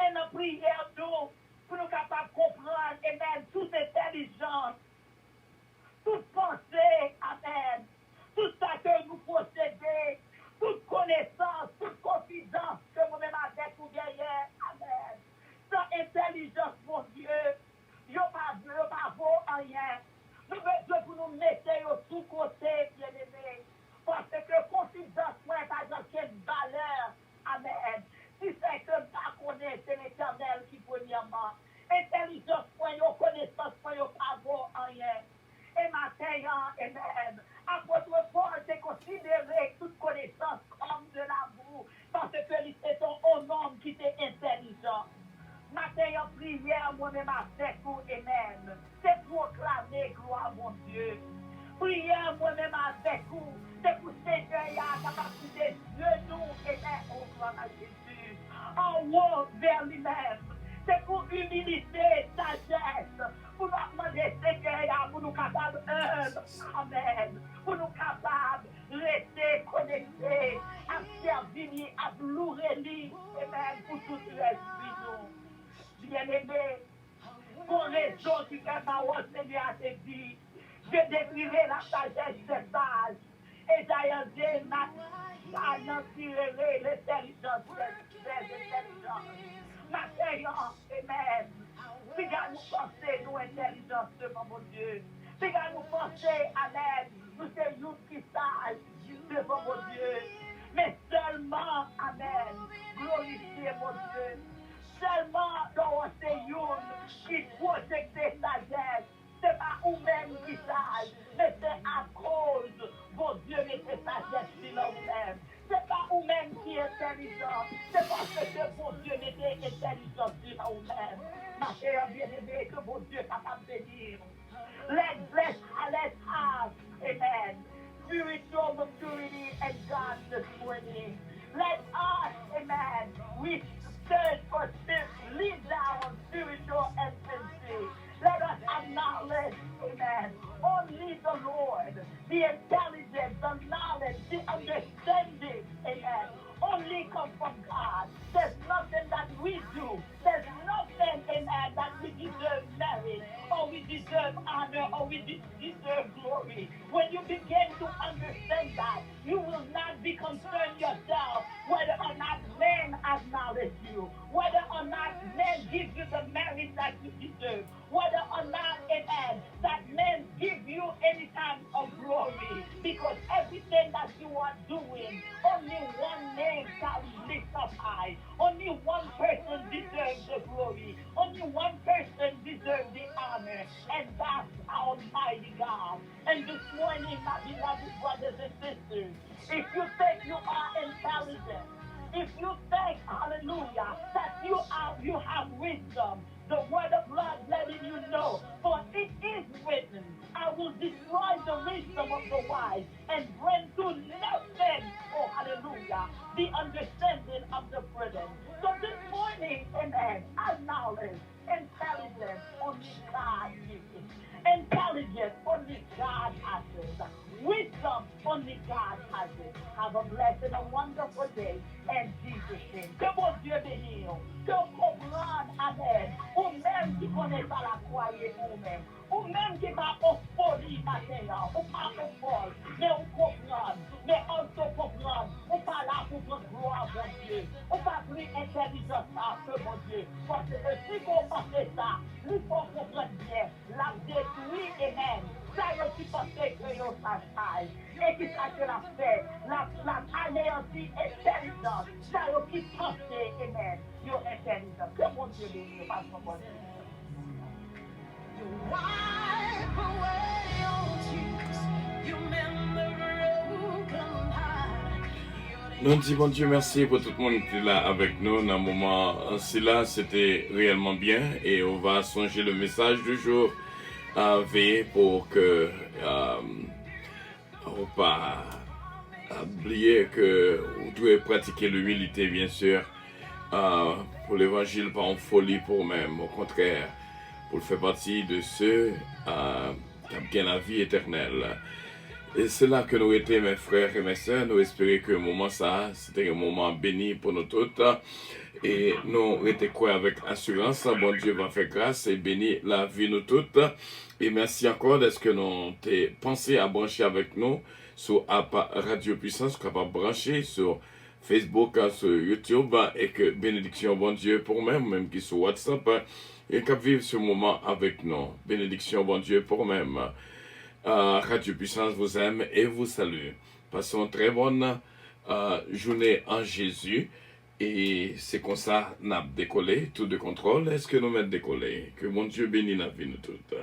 Et nos prières, nous, pour nous capables de comprendre, et même toute intelligence, toute pensée, amen, tout ça que nous possédons, toute connaissance, toute confidence que vous-même avec vous derrière. Amen. Sans intelligence, mon Dieu, yo pas vaut rien. Nous besoin pour nous mettre sous côté, bien-aimés. Parce que confidence, moi, pas d'aucune valeur. Amen. Si c'est que pas connaître, c'est l'Éternel qui premièrement. Intelligence, moi, yo connaissance, moi, yo pas vaut rien. Et maintenant, amen. Apôtre Paul, c'est considéré toute connaissance comme de l'amour, parce que c'est ton homme qui est intelligent. Matin en prière, moi-même avec vous, amen. C'est proclamer gloire, mon Dieu. Prière, moi-même avec vous, c'est pour Seigneur, il y a la capacité de genoux, amen, au gloire à Jésus. En haut vers lui-même. C'est pour humilité, sagesse, pour nous demander, Seigneur, pour nous capables, amen, pour nous capables de rester connectés, à servir, à louer, amen, pour tout l'esprit, nous. Bien-aimés, pour raison qui fait parole, Seigneur, a dit, je décrirai la sagesse des sages, et j'aille anéantirai l'intelligence des intelligences. Maintenant, amen. Si nous penser, nous intelligence devant mon Dieu. C'est qu'à nous penser, amen, nous sommes nous qui sages devant mon Dieu. Mais seulement, amen, glorifiez mon Dieu. Seulement, dans c'est une qui protège sagesse. C'est pas vous-même qui sage, mais c'est à cause, mon Dieu, mettez sagesse sur vous-même. C'est pas vous-même qui est intelligent, c'est parce que mon Dieu mettez intelligence sur vous-même. Ma chère bien-aimée, que mon Dieu est capable de dire. Let's have, amen, spiritual maturity and God this morning. Let us, amen, we search for lead down spiritual infancy. Let us acknowledge, amen, only the Lord, the intelligence, the knowledge, the understanding, amen, only come from God. There's nothing that we do. There's nothing, amen, that we deserve merit, or we deserve honor, or we deserve glory. When you begin to understand that, you will not be concerned yourself whether or not men acknowledge you, whether or not men give you the merit that you deserve, whether or not, amen, that men give you any kind of glory, because everything that you are doing, only one name shall lift up high. Only one person deserves the glory. Only one person deserves the honor, and that's Almighty God. And this morning, my beloved brothers and sisters, if you think you are intelligent, if you think, hallelujah, that you have wisdom, the word of God letting you know, for it is written, I will destroy the wisdom of the wise and bring to nothing, oh hallelujah, the understanding of the prudent. So this morning, amen, acknowledge intelligence only God gives. Intelligence only God has it. Wisdom only God has it. Have a blessed and a wonderful day. And Jesus' name. Que mon Dieu bénisse. Que comprendre, amen. Ou même qui connaît pas la croyez vous-même. Ou même qui va au folie matin. Ou pas au folie. Mais on comprend. Mais on se comprend. Ou pas là pour prendre gloire, mon Dieu. Ou pas plus intelligence que mon Dieu. Parce que si vous pensez ça, il faut comprendre bien. La détruit, amen. Ça y est, qui pensait que yo s'achète. Et qui s'achète la paix. La anéantie intelligence. Ça y est, qui pensait, amen. Yo intelligence. Que mon Dieu bénisse. Pas son bon Dieu. You wipe away all tears. You mend the broken heart. Nous disons bon Dieu merci pour tout le monde qui est là avec nous dans un moment. Cela c'était réellement bien et on va songer le message du jour. Veiller pour que on pas oublier que vous devez pratiquer l'humilité bien sûr pour l'évangile pas en folie pour même, au contraire pour faire partie de ceux qui ont bien la vie éternelle. Et c'est là que nous étions mes frères et mes sœurs, nous espérons que le moment ça, c'était un moment béni pour nous toutes. Et nous étions quoi avec assurance, bon Dieu va faire grâce et bénir la vie nous toutes. Et merci encore d'être que nous t'ai pensé à brancher avec nous sur Radio Puissance, capable de brancher sur Facebook, sur YouTube, et que bénédiction bon Dieu pour même qui sur WhatsApp, et qu'à vivre ce moment avec nous. Bénédiction bon Dieu pour même. Radio Puissance vous aime et vous salue. Passons une très bonne journée en Jésus. Et c'est comme ça qu'on a décollé, tout de contrôle. Est-ce que nous mettons décollé? Que mon Dieu bénisse la vie nous toutes.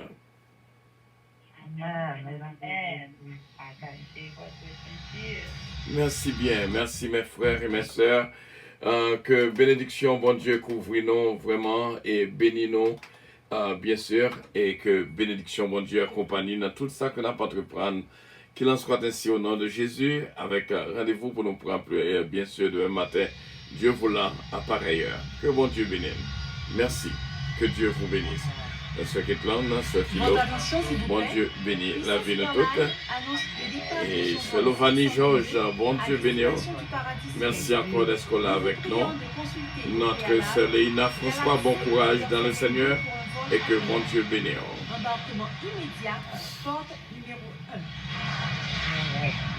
Amen. Merci bien, merci mes frères et mes sœurs. Que bénédiction, bon Dieu, couvre-nous vraiment et bénis-nous, bien sûr, et que bénédiction, bon Dieu, accompagne dans tout ça que nous avons entreprendre. Qu'il en soit ainsi au nom de Jésus, avec rendez-vous pour nous prendre, bien sûr, demain matin. Dieu vous l'a à pareille heure. Que bon Dieu bénisse. Merci. Que Dieu vous bénisse. Ce qui est là, ce philo. Bon Dieu bénisse la vie de toutes. Et c'est Lovani Georges. Bon Dieu bénisse. Merci encore d'être là avec nous. Notre sœur Léina François, bon courage dans le Seigneur. Et que bon Dieu bénisse. Embarquement immédiat, porte numéro 1.